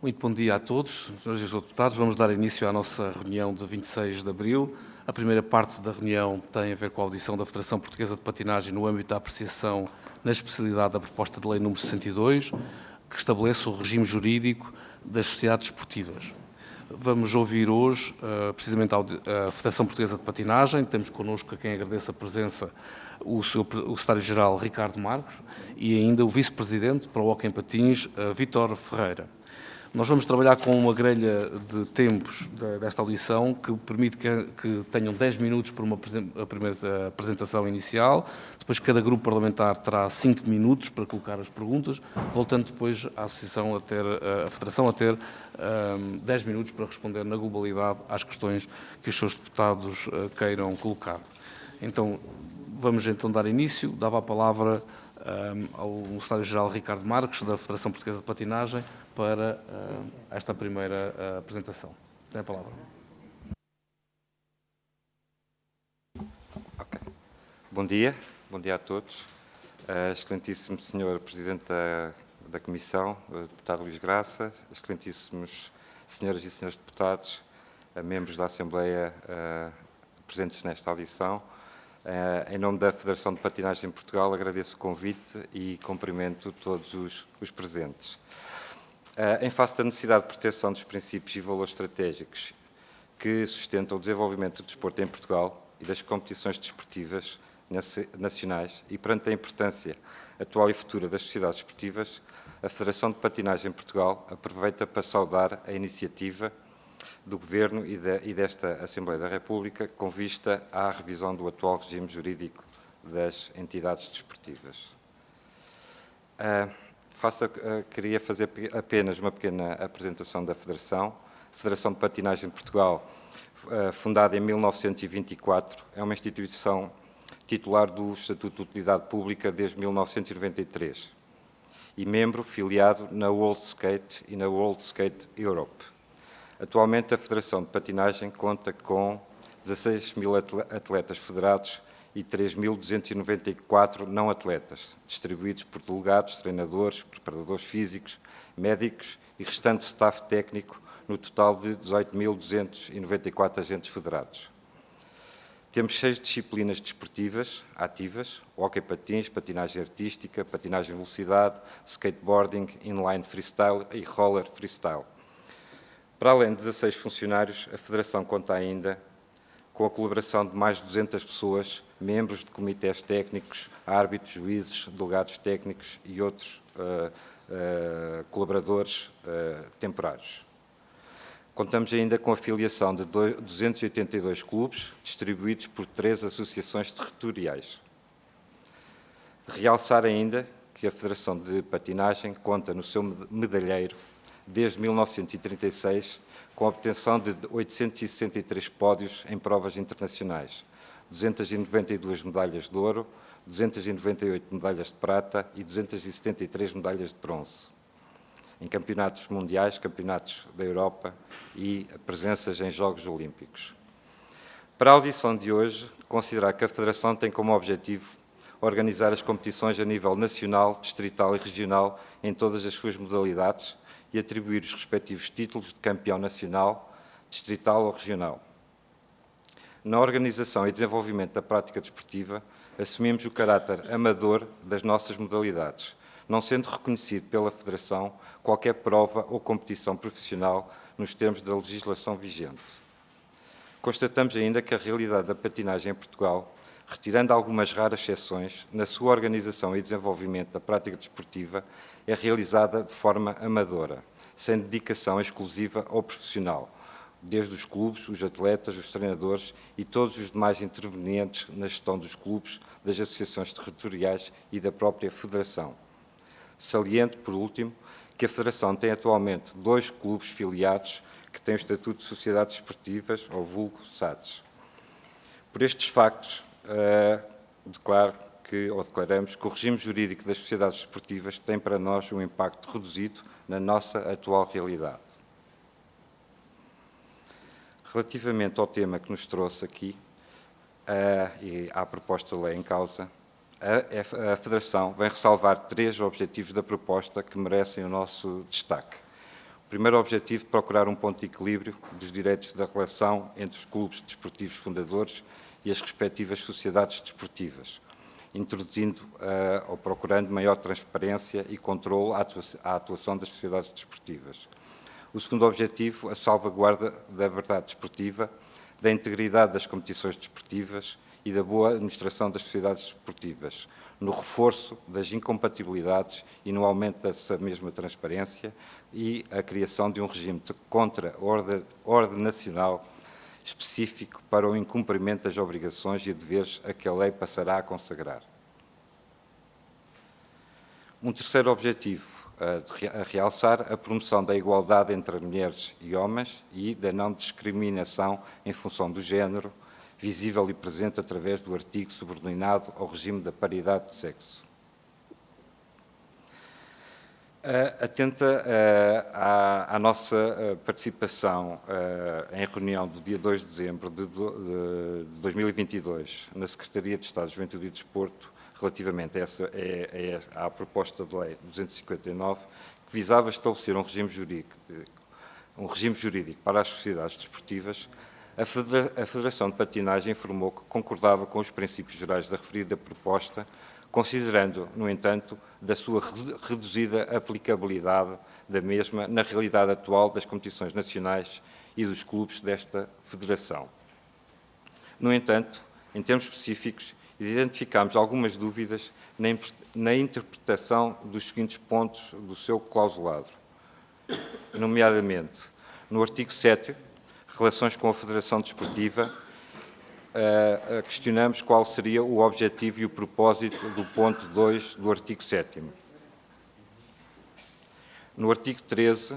Muito bom dia a todos, senhores e senhores deputados. Vamos dar início à nossa reunião de 26 de abril. A primeira parte da reunião tem a ver com a audição da Federação Portuguesa de Patinagem no âmbito da apreciação na especialidade da proposta de lei número 62, que estabelece o regime jurídico das sociedades esportivas. Vamos ouvir hoje, precisamente, a Federação Portuguesa de Patinagem. Temos connosco, a quem agradeço a presença, o secretário-geral Ricardo Marcos e ainda o vice-presidente para o Hóquei em Patins, Vítor Ferreira. Nós vamos trabalhar com uma grelha de tempos desta audição que permite que tenham 10 minutos para a primeira apresentação inicial, depois cada grupo parlamentar terá 5 minutos para colocar as perguntas, voltando depois à associação a Federação a ter 10 minutos para responder na globalidade às questões que os seus deputados queiram colocar. Então, vamos então dar início. Dava a palavra ao secretário-geral Ricardo Marques, da Federação Portuguesa de Patinagem, para esta primeira apresentação. Tem a palavra. Okay. Bom dia a todos. Excelentíssimo Senhor Presidente da Comissão, Deputado Luís Graça, excelentíssimos Senhoras e Senhores Deputados, membros da Assembleia presentes nesta audição. Em nome da Federação de Patinagem em Portugal, agradeço o convite e cumprimento todos os presentes. Em face da necessidade de proteção dos princípios e valores estratégicos que sustentam o desenvolvimento do desporto em Portugal e das competições desportivas nacionais e perante a importância atual e futura das sociedades esportivas, a Federação de Patinagem em Portugal aproveita para saudar a iniciativa do Governo e desta Assembleia da República com vista à revisão do atual regime jurídico das entidades desportivas. Queria fazer apenas uma pequena apresentação da Federação. A Federação de Patinagem de Portugal, fundada em 1924, é uma instituição titular do Estatuto de Utilidade Pública desde 1993 e membro filiado na World Skate e na World Skate Europe. Atualmente, a Federação de Patinagem conta com 16.000 atletas federados e 3.294 não atletas, distribuídos por delegados, treinadores, preparadores físicos, médicos e restante staff técnico, no total de 18.294 agentes federados. Temos 6 disciplinas desportivas ativas: hóquei patins, patinagem artística, patinagem velocidade, skateboarding, inline freestyle e roller freestyle. Para além de 16 funcionários, a Federação conta ainda com a colaboração de mais de 200 pessoas, membros de comitês técnicos, árbitros, juízes, delegados técnicos e outros colaboradores temporários. Contamos ainda com a filiação de 282 clubes, distribuídos por 3 associações territoriais. De realçar ainda que a Federação de Patinagem conta no seu medalheiro, desde 1936, com a obtenção de 863 pódios em provas internacionais, 292 medalhas de ouro, 298 medalhas de prata e 273 medalhas de bronze, em campeonatos mundiais, campeonatos da Europa e presenças em Jogos Olímpicos. Para a audição de hoje, considerar que a Federação tem como objetivo organizar as competições a nível nacional, distrital e regional em todas as suas modalidades e atribuir os respectivos títulos de campeão nacional, distrital ou regional. Na organização e desenvolvimento da prática desportiva, assumimos o caráter amador das nossas modalidades, não sendo reconhecido pela Federação qualquer prova ou competição profissional nos termos da legislação vigente. Constatamos ainda que a realidade da patinagem em Portugal, retirando algumas raras exceções, na sua organização e desenvolvimento da prática desportiva, é realizada de forma amadora, sem dedicação exclusiva ou profissional, desde os clubes, os atletas, os treinadores e todos os demais intervenientes na gestão dos clubes, das associações territoriais e da própria Federação. Saliento, por último, que a Federação tem atualmente 2 clubes filiados que têm o estatuto de sociedades esportivas, ou vulgo SADs. Por estes factos, declaramos que o regime jurídico das sociedades esportivas tem para nós um impacto reduzido na nossa atual realidade. Relativamente ao tema que nos trouxe aqui e à proposta de lei em causa, a Federação vem ressalvar 3 objetivos da proposta que merecem o nosso destaque. Primeiro objetivo, procurar um ponto de equilíbrio dos direitos da relação entre os clubes desportivos fundadores e as respectivas sociedades desportivas, introduzindo ou procurando maior transparência e controle à atuação das sociedades desportivas. O segundo objetivo, a salvaguarda da verdade desportiva, da integridade das competições desportivas e da boa administração das sociedades desportivas, no reforço das incompatibilidades e no aumento dessa mesma transparência e a criação de um regime de contra-ordem nacional específico para o incumprimento das obrigações e deveres a que a lei passará a consagrar. Um terceiro objetivo a realçar, a promoção da igualdade entre mulheres e homens e da não discriminação em função do género, visível e presente através do artigo subordinado ao regime da paridade de sexo. Atenta à nossa participação em reunião do dia 2 de dezembro de 2022 na Secretaria de Estado de Juventude e Desporto, relativamente à proposta de lei 259, que visava estabelecer um regime jurídico para as sociedades desportivas, a Federação de Patinagem informou que concordava com os princípios gerais da referida proposta, considerando, no entanto, da sua reduzida aplicabilidade da mesma na realidade atual das competições nacionais e dos clubes desta federação. No entanto, em termos específicos, identificámos algumas dúvidas na interpretação dos seguintes pontos do seu clausulado, nomeadamente, no artigo 7, relações com a Federação Desportiva, questionamos qual seria o objetivo e o propósito do ponto 2 do artigo 7º. No artigo 13,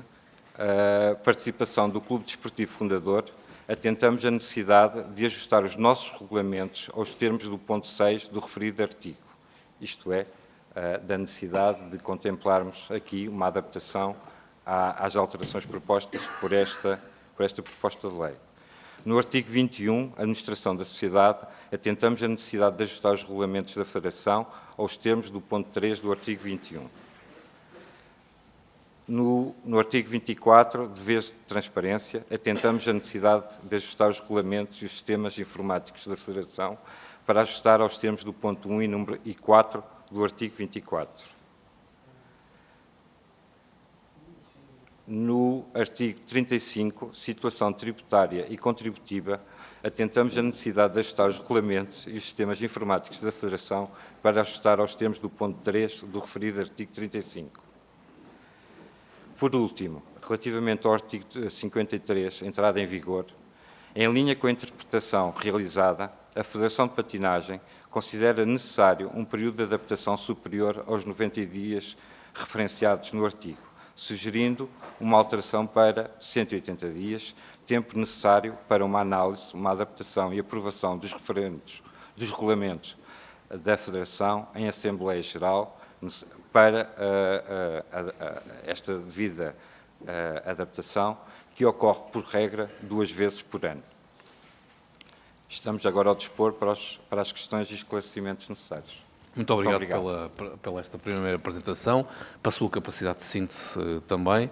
a participação do Clube Desportivo Fundador, atentamos a necessidade de ajustar os nossos regulamentos aos termos do ponto 6 do referido artigo, isto é, da necessidade de contemplarmos aqui uma adaptação às alterações propostas por esta proposta de lei. No artigo 21, Administração da Sociedade, atentamos a necessidade de ajustar os regulamentos da Federação aos termos do ponto 3 do artigo 21. No artigo 24, Deveres de Transparência, atentamos a necessidade de ajustar os regulamentos e os sistemas informáticos da Federação para ajustar aos termos do ponto 1 e 4 do artigo 24. No artigo 35, Situação Tributária e Contributiva, atentamos a necessidade de ajustar os regulamentos e os sistemas informáticos da Federação para ajustar aos termos do ponto 3 do referido artigo 35. Por último, relativamente ao artigo 53, entrada em vigor, em linha com a interpretação realizada, a Federação de Patinagem considera necessário um período de adaptação superior aos 90 dias referenciados no artigo, sugerindo uma alteração para 180 dias, tempo necessário para uma análise, uma adaptação e aprovação dos regulamentos da Federação em Assembleia Geral para esta devida adaptação, que ocorre, por regra, 2 vezes por ano. Estamos agora ao dispor para as questões e esclarecimentos necessários. Muito obrigado. Pela esta primeira apresentação, pela sua capacidade de síntese também.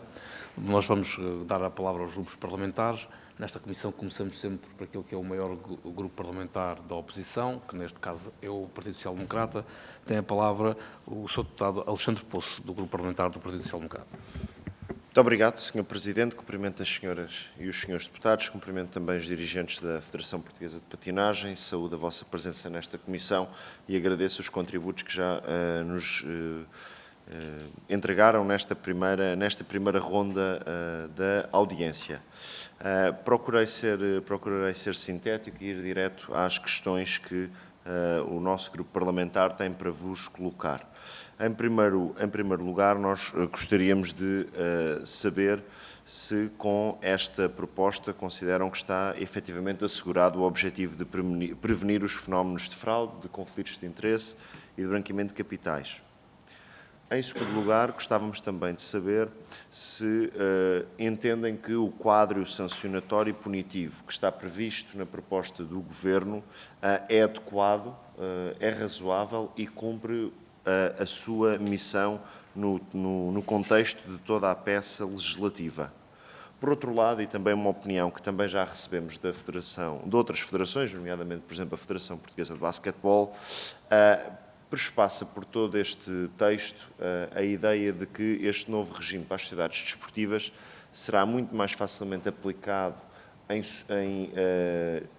Nós vamos dar a palavra aos grupos parlamentares. Nesta comissão começamos sempre por aquele que é o maior grupo parlamentar da oposição, que neste caso é o Partido Social Democrata. Tem a palavra o Sr. Deputado Alexandre Poço, do grupo parlamentar do Partido Social Democrata. Muito obrigado, Sr. Presidente. Cumprimento as senhoras e os senhores deputados. Cumprimento também os dirigentes da Federação Portuguesa de Patinagem. Saúdo a vossa presença nesta comissão e agradeço os contributos que já nos entregaram nesta primeira ronda da audiência. Procurarei ser sintético e ir direto às questões que o nosso grupo parlamentar tem para vos colocar. Em primeiro lugar, nós gostaríamos de saber se com esta proposta consideram que está efetivamente assegurado o objetivo de prevenir os fenómenos de fraude, de conflitos de interesse e de branqueamento de capitais. Em segundo lugar, gostávamos também de saber se entendem que o quadro sancionatório e punitivo que está previsto na proposta do Governo é adequado, é razoável e cumpre a sua missão no contexto de toda a peça legislativa. Por outro lado, e também uma opinião que também já recebemos da Federação, de outras federações, nomeadamente, por exemplo, a Federação Portuguesa de Basquetebol, perspassa por todo este texto a ideia de que este novo regime para as sociedades desportivas será muito mais facilmente aplicado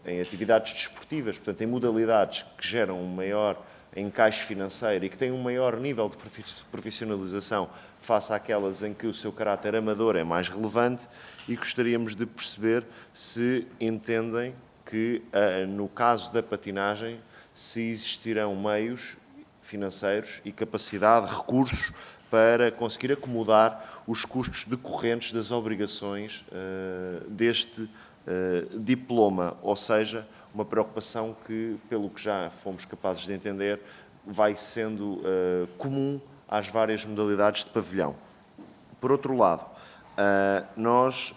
em atividades desportivas, portanto, em modalidades que geram um maior encaixe financeiro e que têm um maior nível de profissionalização face àquelas em que o seu caráter amador é mais relevante, e gostaríamos de perceber se entendem que, no caso da patinagem, se existirão meios financeiros e capacidade, recursos, para conseguir acomodar os custos decorrentes das obrigações deste diploma, ou seja, uma preocupação que, pelo que já fomos capazes de entender, vai sendo comum às várias modalidades de pavilhão. Por outro lado, nós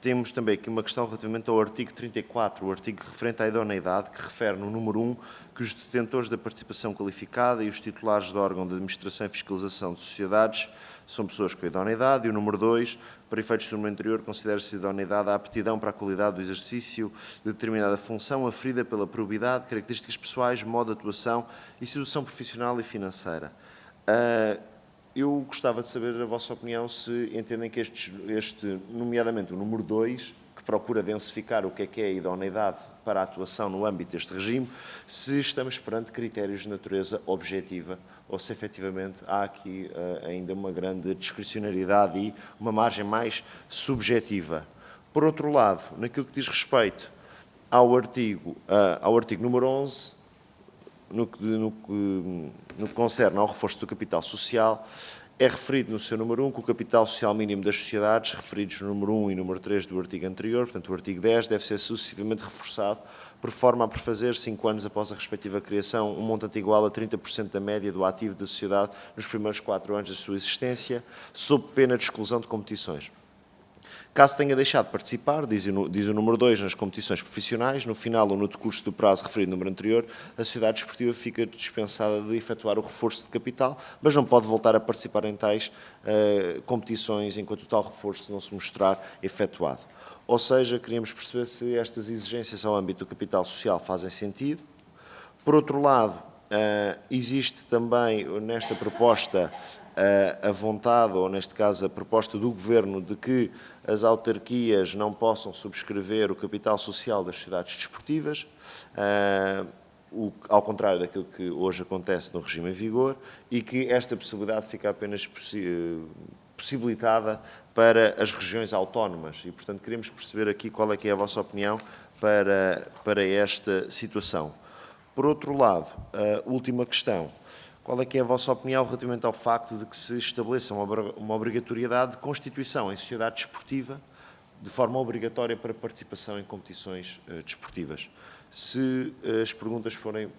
temos também aqui uma questão relativamente ao artigo 34, o artigo referente à idoneidade, que refere no número 1 que os detentores da participação qualificada e os titulares do órgão de administração e fiscalização de sociedades são pessoas com idoneidade, e o número 2, para efeitos do número anterior, considera-se idoneidade a aptidão para a qualidade do exercício de determinada função aferida pela probidade, características pessoais, modo de atuação e situação profissional e financeira. Eu gostava de saber a vossa opinião, se entendem que nomeadamente o número 2, que procura densificar o que é a idoneidade para a atuação no âmbito deste regime, se estamos perante critérios de natureza objetiva ou se efetivamente há aqui ainda uma grande discricionariedade e uma margem mais subjetiva. Por outro lado, naquilo que diz respeito ao artigo número 11, no que concerne ao reforço do capital social, é referido no seu número 1 que o capital social mínimo das sociedades, referidos no número 1 e número 3 do artigo anterior, portanto o artigo 10, deve ser sucessivamente reforçado, por forma a prefazer, 5 anos após a respectiva criação, um montante igual a 30% da média do ativo da sociedade nos primeiros 4 anos da sua existência, sob pena de exclusão de competições. Caso tenha deixado de participar, diz o número 2, nas competições profissionais, no final ou no decurso do prazo referido no número anterior, a sociedade desportiva fica dispensada de efetuar o reforço de capital, mas não pode voltar a participar em tais competições enquanto o tal reforço não se mostrar efetuado. Ou seja, queríamos perceber se estas exigências ao âmbito do capital social fazem sentido. Por outro lado, existe também nesta proposta a vontade, ou neste caso a proposta do Governo, de que as autarquias não possam subscrever o capital social das sociedades desportivas, ao contrário daquilo que hoje acontece no regime em vigor, e que esta possibilidade fica apenas possibilitada para as regiões autónomas. E, portanto, queremos perceber aqui qual é que é a vossa opinião para esta situação. Por outro lado, a última questão. Qual é que é a vossa opinião relativamente ao facto de que se estabeleça uma obrigatoriedade de constituição em sociedade desportiva de forma obrigatória para participação em competições desportivas? Se as perguntas forem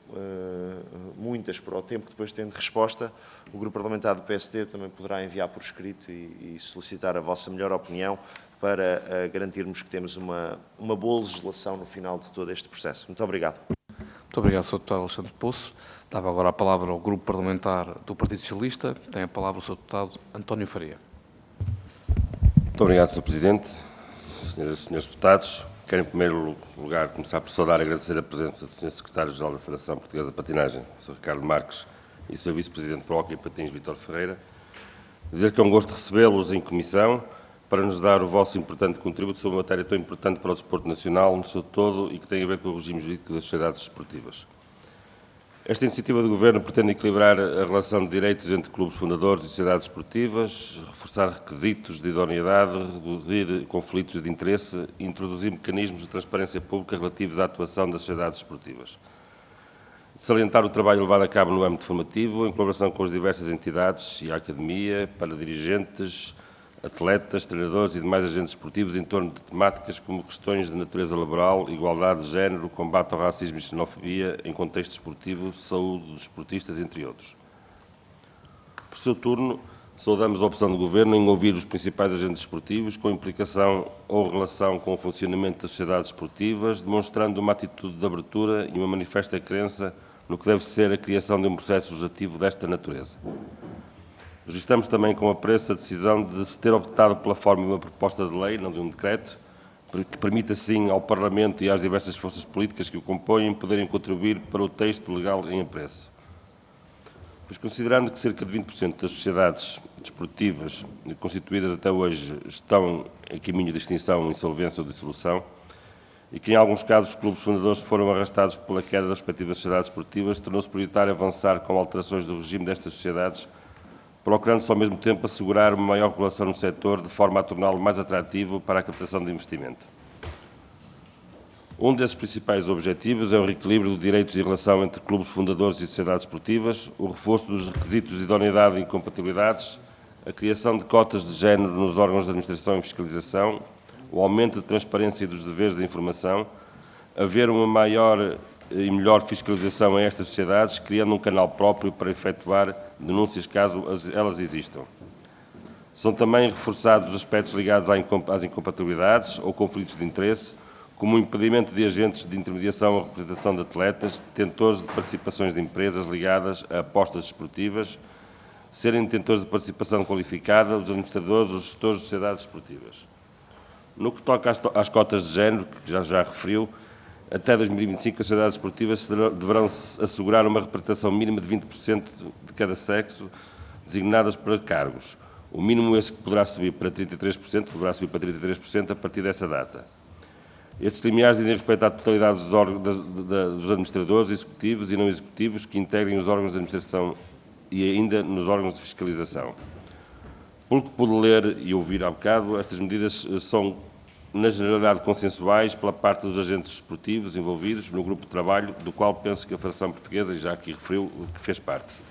muitas para o tempo que depois tem de resposta, o Grupo Parlamentar do PSD também poderá enviar por escrito e solicitar a vossa melhor opinião para garantirmos que temos uma boa legislação no final de todo este processo. Muito obrigado. Muito obrigado, Sr. Deputado Alexandre Poço. Dava agora a palavra ao Grupo Parlamentar do Partido Socialista. Tem a palavra o Sr. Deputado António Faria. Muito obrigado, Sr. Presidente. Senhoras e senhores deputados, quero em primeiro lugar começar por saudar e agradecer a presença do Sr. Secretário-Geral da Federação Portuguesa de Patinagem, Sr. Ricardo Marques, e o Sr. Vice-Presidente para o Hóquei e Patins, Vítor Ferreira. Dizer que é um gosto recebê-los em comissão para nos dar o vosso importante contributo sobre uma matéria tão importante para o desporto nacional no seu todo e que tem a ver com o regime jurídico das sociedades desportivas. Esta iniciativa do Governo pretende equilibrar a relação de direitos entre clubes fundadores e sociedades desportivas, reforçar requisitos de idoneidade, reduzir conflitos de interesse e introduzir mecanismos de transparência pública relativos à atuação das sociedades desportivas. Salientar o trabalho levado a cabo no âmbito formativo, em colaboração com as diversas entidades e a academia, para dirigentes, atletas, treinadores e demais agentes esportivos em torno de temáticas como questões de natureza laboral, igualdade de género, combate ao racismo e xenofobia em contexto esportivo, saúde dos esportistas, entre outros. Por seu turno, saudamos a opção do Governo em ouvir os principais agentes esportivos com implicação ou relação com o funcionamento das sociedades esportivas, demonstrando uma atitude de abertura e uma manifesta crença no que deve ser a criação de um processo legislativo desta natureza. Registramos também com apreço a decisão de se ter optado pela forma de uma proposta de lei, não de um decreto, que permita assim ao Parlamento e às diversas forças políticas que o compõem poderem contribuir para o texto legal em apreço. Pois, considerando que cerca de 20% das sociedades desportivas constituídas até hoje estão em caminho de extinção, insolvência ou dissolução, e que em alguns casos os clubes fundadores foram arrastados pela queda das respectivas sociedades desportivas, tornou-se prioritário avançar com alterações do regime destas sociedades, procurando-se ao mesmo tempo assegurar uma maior regulação no setor, de forma a torná-lo mais atrativo para a captação de investimento. Um desses principais objetivos é o reequilíbrio de direitos e relação entre clubes fundadores e sociedades esportivas, o reforço dos requisitos de idoneidade e incompatibilidades, a criação de cotas de género nos órgãos de administração e fiscalização, o aumento de transparência e dos deveres de informação, haver uma maior e melhor fiscalização a estas sociedades, criando um canal próprio para efetuar denúncias caso elas existam. São também reforçados os aspectos ligados às incompatibilidades ou conflitos de interesse, como o impedimento de agentes de intermediação ou representação de atletas, detentores de participações de empresas ligadas a apostas desportivas, serem detentores de participação qualificada, os administradores, os gestores de sociedades esportivas. No que toca às cotas de género, que já referiu, até 2025 as sociedades esportivas deverão assegurar uma representação mínima de 20% de cada sexo designadas para cargos. O mínimo esse que poderá subir para 33%, poderá subir para 33% a partir dessa data. Estes limiares dizem respeito à totalidade dos administradores executivos e não executivos que integrem os órgãos de administração e ainda nos órgãos de fiscalização. Pelo que pude ler e ouvir há bocado, estas medidas são, na generalidade, consensuais pela parte dos agentes esportivos envolvidos no grupo de trabalho, do qual penso que a Federação Portuguesa, já aqui referiu, que fez parte.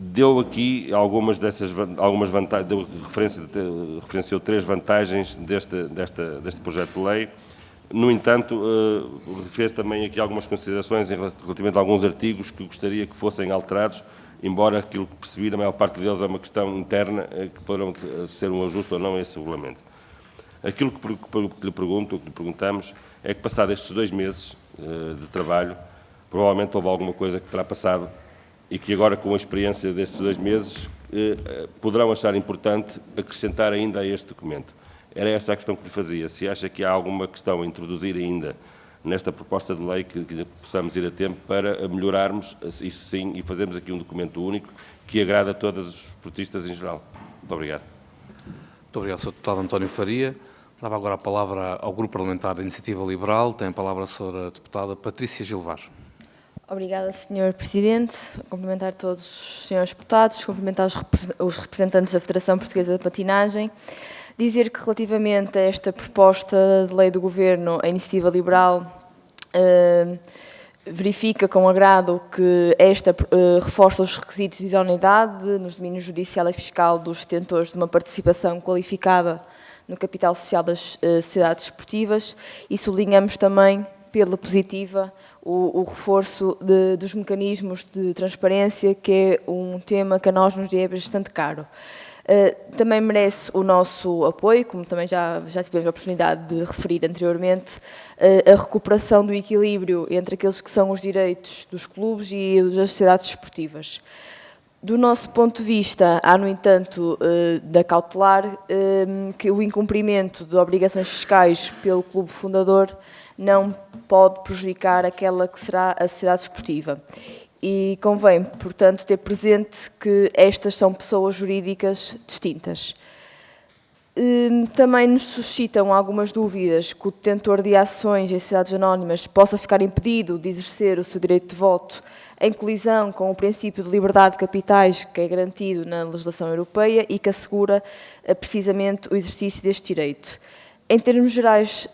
Deu aqui algumas vantagens, referenciou 3 vantagens deste projeto de lei. No entanto, fez também aqui algumas considerações relativamente a alguns artigos que gostaria que fossem alterados, embora aquilo que percebi, a maior parte deles é uma questão interna, que poderão ser um ajuste ou não a esse regulamento. Aquilo que lhe pergunto, o que lhe perguntamos, é que, passados estes 2 meses de trabalho, provavelmente houve alguma coisa que terá passado e que agora, com a experiência destes 2 meses, poderão achar importante acrescentar ainda a este documento. Era essa a questão que lhe fazia. Se acha que há alguma questão a introduzir ainda nesta proposta de lei que possamos ir a tempo para melhorarmos, isso sim, e fazermos aqui um documento único que agrada a todos os esportistas em geral. Muito obrigado. Muito obrigado, Sr. Deputado António Faria. Dava agora a palavra ao Grupo Parlamentar da Iniciativa Liberal. Tem a palavra a Sra. Deputada Patrícia Gil Vaz. Obrigada, Sr. Presidente. Cumprimentar todos os senhores deputados, cumprimentar os representantes da Federação Portuguesa de Patinagem. Dizer que, relativamente a esta proposta de lei do Governo, a Iniciativa Liberal verifica com agrado que esta reforça os requisitos de idoneidade nos domínios judicial e fiscal dos detentores de uma participação qualificada no capital social das sociedades esportivas e sublinhamos também, pela positiva, o reforço dos mecanismos de transparência, que é um tema que a nós nos é bastante caro. Também merece o nosso apoio, como também já tivemos a oportunidade de referir anteriormente, a recuperação do equilíbrio entre aqueles que são os direitos dos clubes e das sociedades esportivas. Do nosso ponto de vista, há, no entanto, da cautelar que o incumprimento de obrigações fiscais pelo clube fundador não pode prejudicar aquela que será a sociedade esportiva. E convém, portanto, ter presente que estas são pessoas jurídicas distintas. Também nos suscitam algumas dúvidas que o detentor de ações em sociedades anónimas possa ficar impedido de exercer o seu direito de voto em colisão com o princípio de liberdade de capitais que é garantido na legislação europeia e que assegura precisamente o exercício deste direito. Em termos gerais,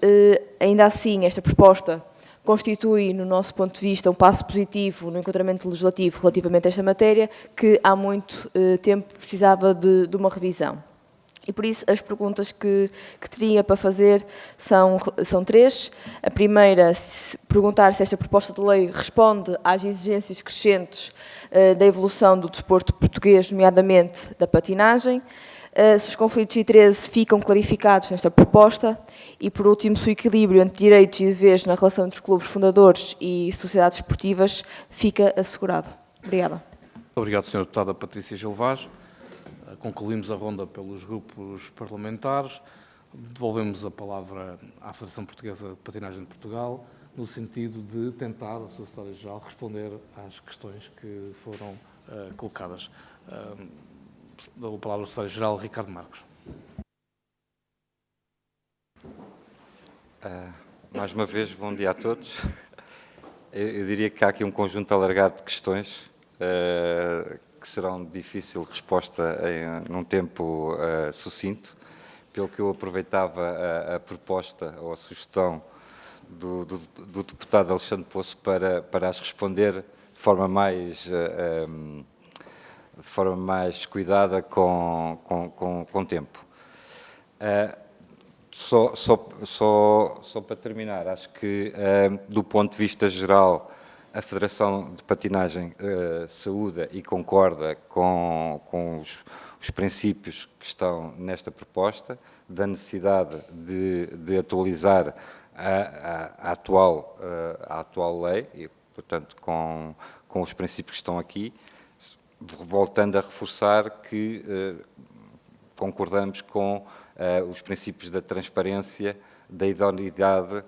ainda assim, esta proposta constitui, no nosso ponto de vista, um passo positivo no enquadramento legislativo relativamente a esta matéria, que há muito tempo precisava de uma revisão. E por isso as perguntas que teria para fazer são 3. A primeira, perguntar se esta proposta de lei responde às exigências crescentes da evolução do desporto português, nomeadamente da patinagem. Se os conflitos de interesse ficam clarificados nesta proposta e, por último, se o equilíbrio entre direitos e deveres na relação entre clubes fundadores e sociedades esportivas fica assegurado. Obrigada. Obrigado, Sra. Deputada Patrícia Gil Vaz. Concluímos a ronda pelos grupos parlamentares. Devolvemos a palavra à Federação Portuguesa de Patinagem de Portugal, no sentido de tentar, o Sr. Secretário-Geral, responder às questões que foram colocadas. Dou a palavra ao Secretário-Geral, Ricardo Marques. Mais uma vez, bom dia a todos. Eu diria que há aqui um conjunto alargado de questões que serão de difícil resposta num tempo sucinto, pelo que eu aproveitava a proposta ou a sugestão do deputado Alexandre Poço para as responder de forma mais cuidada com tempo. Só para terminar, acho que, do ponto de vista geral, a Federação de Patinagem saúda e concorda com os princípios que estão nesta proposta, da necessidade de atualizar a atual lei, e, portanto, com os princípios que estão aqui, voltando a reforçar que concordamos com os princípios da transparência, da idoneidade,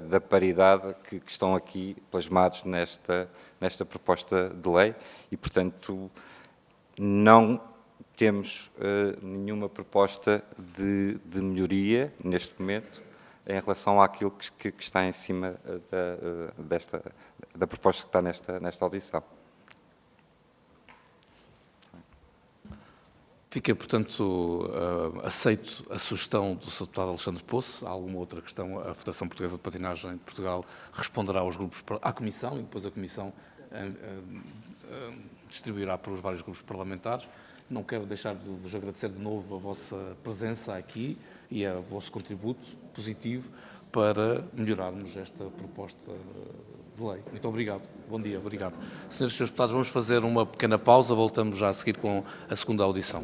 da paridade que estão aqui plasmados nesta proposta de lei e, portanto, não temos nenhuma proposta de melhoria neste momento em relação àquilo que está em cima da proposta que está nesta audição. Fica, portanto, aceito a sugestão do Sr. Deputado Alexandre Poço. Há alguma outra questão? A Federação Portuguesa de Patinagem de Portugal responderá aos grupos, à Comissão, e depois a Comissão distribuirá para os vários grupos parlamentares. Não quero deixar de vos agradecer de novo a vossa presença aqui e o vosso contributo positivo para melhorarmos esta proposta de lei. Muito obrigado. Bom dia, obrigado. Senhoras e senhores deputados, vamos fazer uma pequena pausa, voltamos já a seguir com a segunda audição.